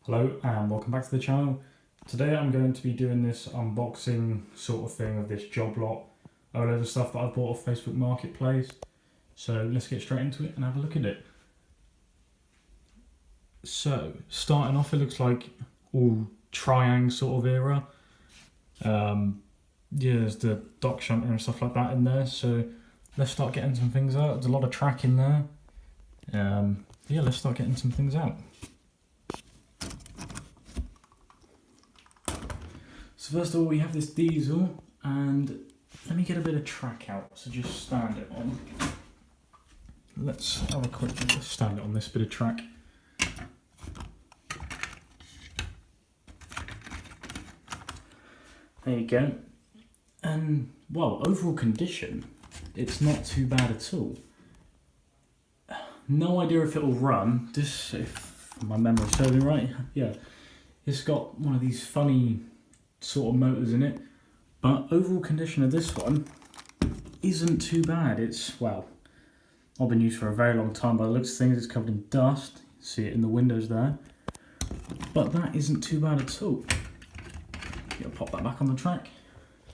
Hello and welcome back to the channel. Today I'm going to be doing this unboxing sort of thing of this Joblot load of stuff that I bought off Facebook Marketplace. So let's get straight into it and have a look at it. So starting off, it looks like all Triang sort of era. Yeah, there's the dock shunter and stuff like that in there. So let's start getting some things out. There's a lot of track in there. Yeah, let's start getting some things out. So first of all, we have this diesel, and let me get a bit of track out. So just stand it on. Let's have a quick stand it on this bit of track. There you go. And well, overall condition, it's not too bad at all. No idea if it'll run. This, if my memory serves me right, yeah, it's got one of these funny sort of motors in it, but overall condition of this one isn't too bad. It's, well, not been used for a very long time. By the looks of things, it's covered in dust. See it in the windows there, but that isn't too bad at all. I'll pop that back on the track.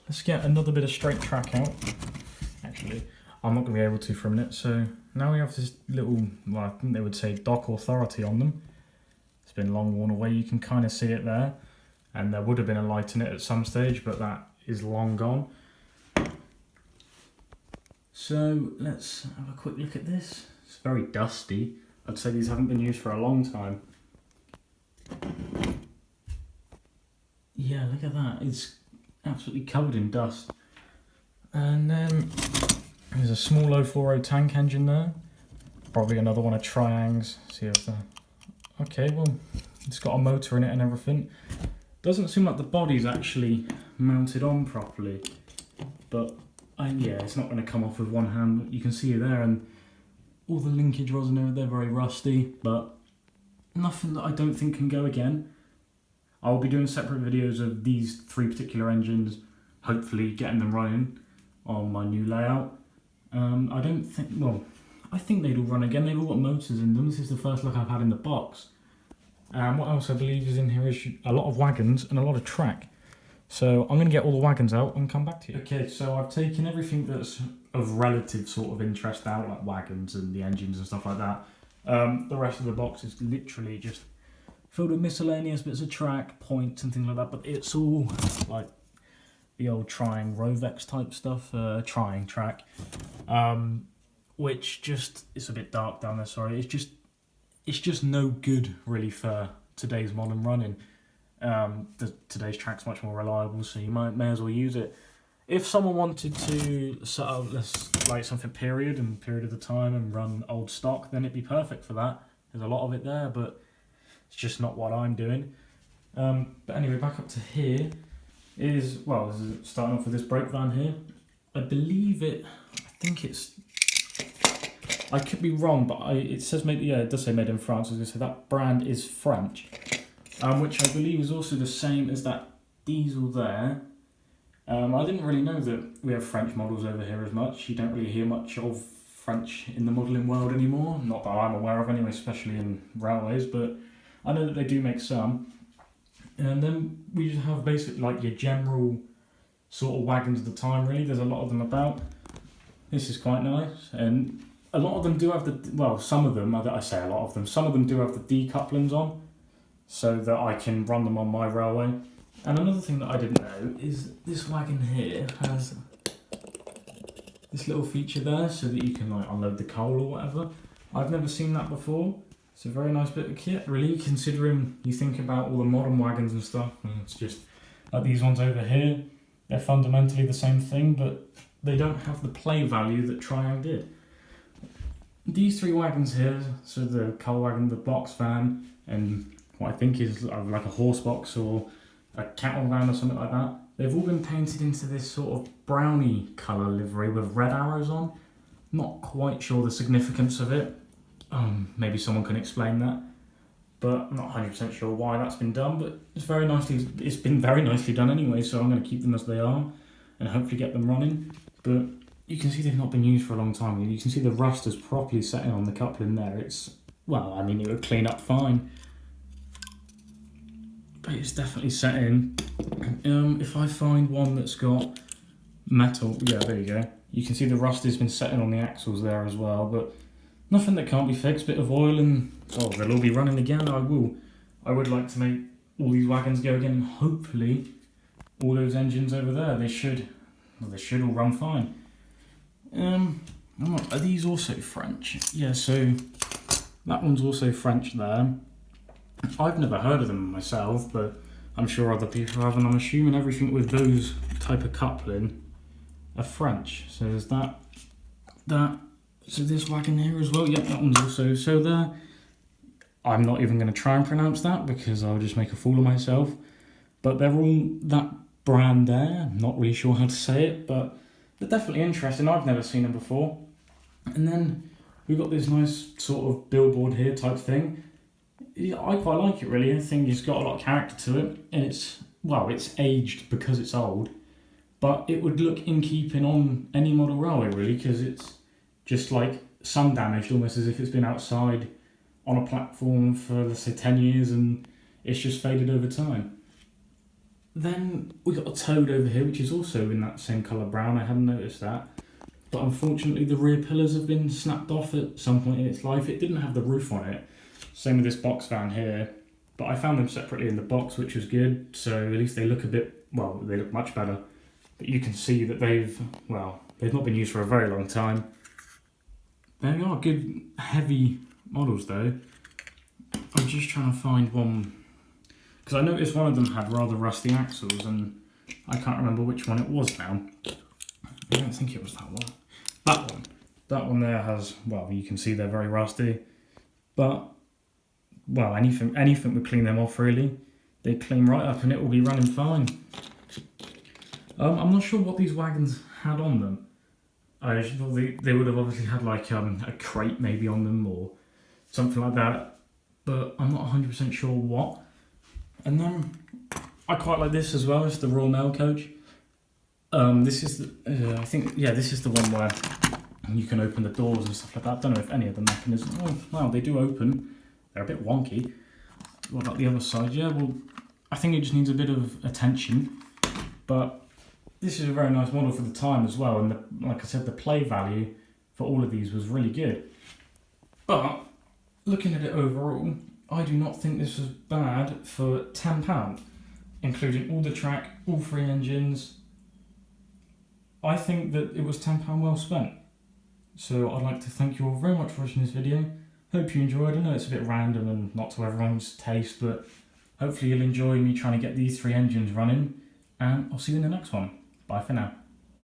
Let's get another bit of straight track out. Actually, I'm not going to be able to for a minute. So now we have this little, well, I think they would say dock authority on them. It's been long worn away. You can kind of see it there. And there would have been a light in it at some stage, but that is long gone. So let's have a quick look at this. It's very dusty. I'd say these haven't been used for a long time. Yeah, look at that. It's absolutely covered in dust. And then there's a small 040 tank engine there. Probably another one of Triang's. See if the... Okay, well, it's got a motor in it and everything. Doesn't seem like the body's actually mounted on properly, but yeah, it's not going to come off with one hand. You can see it there, and all the linkage rods in there, they're very rusty, but nothing that I don't think can go again. I'll be doing separate videos of these three particular engines, hopefully getting them running on my new layout. I don't think, well, I think they'd all run again. They've all got motors in them. This is the first look I've had in the box. What else I believe is in here is a lot of wagons and a lot of track. So I'm going to get all the wagons out and come back to you. Okay, so I've taken everything that's of relative sort of interest out, like wagons and the engines and stuff like that. The rest of the box is literally just filled with miscellaneous bits of track, points and things like that. But it's all like the old Triang Rovex type stuff, Triang track. Which just, it's a bit dark down there, sorry. It's just no good really for today's modern running. Today's track's much more reliable, so you may as well use it. If someone wanted to set up like something period of the time and run old stock, then it'd be perfect for that. There's a lot of it there, but it's just not what I'm doing. But anyway, back up to here is, well, this is starting off with this brake van here. I believe it, I think it's, I could be wrong, but it says made, yeah, it does say made in France. I was going to say that brand is French, which I believe is also the same as that diesel there. I didn't really know that we have French models over here as much. You don't really hear much of French in the modelling world anymore. Not that I'm aware of anyway, especially in railways, but I know that they do make some. And then we just have basically like your general sort of wagons of the time, really. There's a lot of them about. This is quite nice, and a lot of them do have the, well, some of them, I say a lot of them, some of them do have the decouplings on, so that I can run them on my railway. And another thing that I didn't know is this wagon here has this little feature there, so that you can like unload the coal or whatever. I've never seen that before. It's a very nice bit of kit, really, considering you think about all the modern wagons and stuff. And it's just like these ones over here. They're fundamentally the same thing, but they don't have the play value that Triang did. These three wagons here, so the coal wagon, the box van, and what I think is like a horse box or a cattle van or something like that, they've all been painted into this sort of brownie colour livery with red arrows on. Not quite sure the significance of it. Maybe someone can explain that, but I'm not 100% sure why that's been done, but it's been very nicely done anyway, so I'm going to keep them as they are and hopefully get them running. But you can see they've not been used for a long time. You can see the rust is properly setting on the coupling there. It's, well, I mean, it would clean up fine. it's definitely set in. If I find one that's got metal, yeah, there you go. You can see the rust has been setting on the axles there as well, but nothing that can't be fixed. Bit of oil and they'll all be running again. I would like to make all these wagons go again, and hopefully all those engines over there, they should all run fine. Are these also French? Yeah, so that one's also French there. I've never heard of them myself, but I'm sure other people have, and I'm assuming everything with those type of coupling are French. So there's that. So this wagon here as well. Yep, that one's also so there. I'm not even going to try and pronounce that because I'll just make a fool of myself. But they're all that brand there. I'm not really sure how to say it, but they're definitely interesting. I've never seen them before. And then we've got this nice sort of billboard here type thing. I quite like it really. I think it's got a lot of character to it, and it's aged because it's old, but it would look in keeping on any model railway really, because it's just like sun damaged, almost as if it's been outside on a platform for, let's say, 10 years and it's just faded over time. Then we got a Toad over here, which is also in that same colour brown. I hadn't noticed that, but unfortunately the rear pillars have been snapped off at some point in its life. It didn't have the roof on it. Same with this box van here, but I found them separately in the box, which was good, so at least they look they look much better. But you can see that they've not been used for a very long time. They are good, heavy models though. I'm just trying to find one, because I noticed one of them had rather rusty axles, and I can't remember which one it was now. I don't think it was that one. That one there has, you can see they're very rusty, but anything would clean them off really. They clean right up and it will be running fine. I'm not sure what these wagons had on them. I thought they would have obviously had like a crate maybe on them or something like that, but I'm not 100% sure what. And then I quite like this as well. It's the Royal Mail coach. This is this is the one where you can open the doors and stuff like that. I don't know if any of the mechanisms. Oh wow, they do open. They're a bit wonky. What about the other side? Yeah, well, I think it just needs a bit of attention. But this is a very nice model for the time as well. And like I said, the play value for all of these was really good. But looking at it overall, I do not think this was bad for £10, including all the track, all 3 engines. I think that it was £10 well spent. So I'd like to thank you all very much for watching this video. Hope you enjoyed. I know it's a bit random and not to everyone's taste, but hopefully you'll enjoy me trying to get these 3 engines running, and I'll see you in the next one. Bye for now.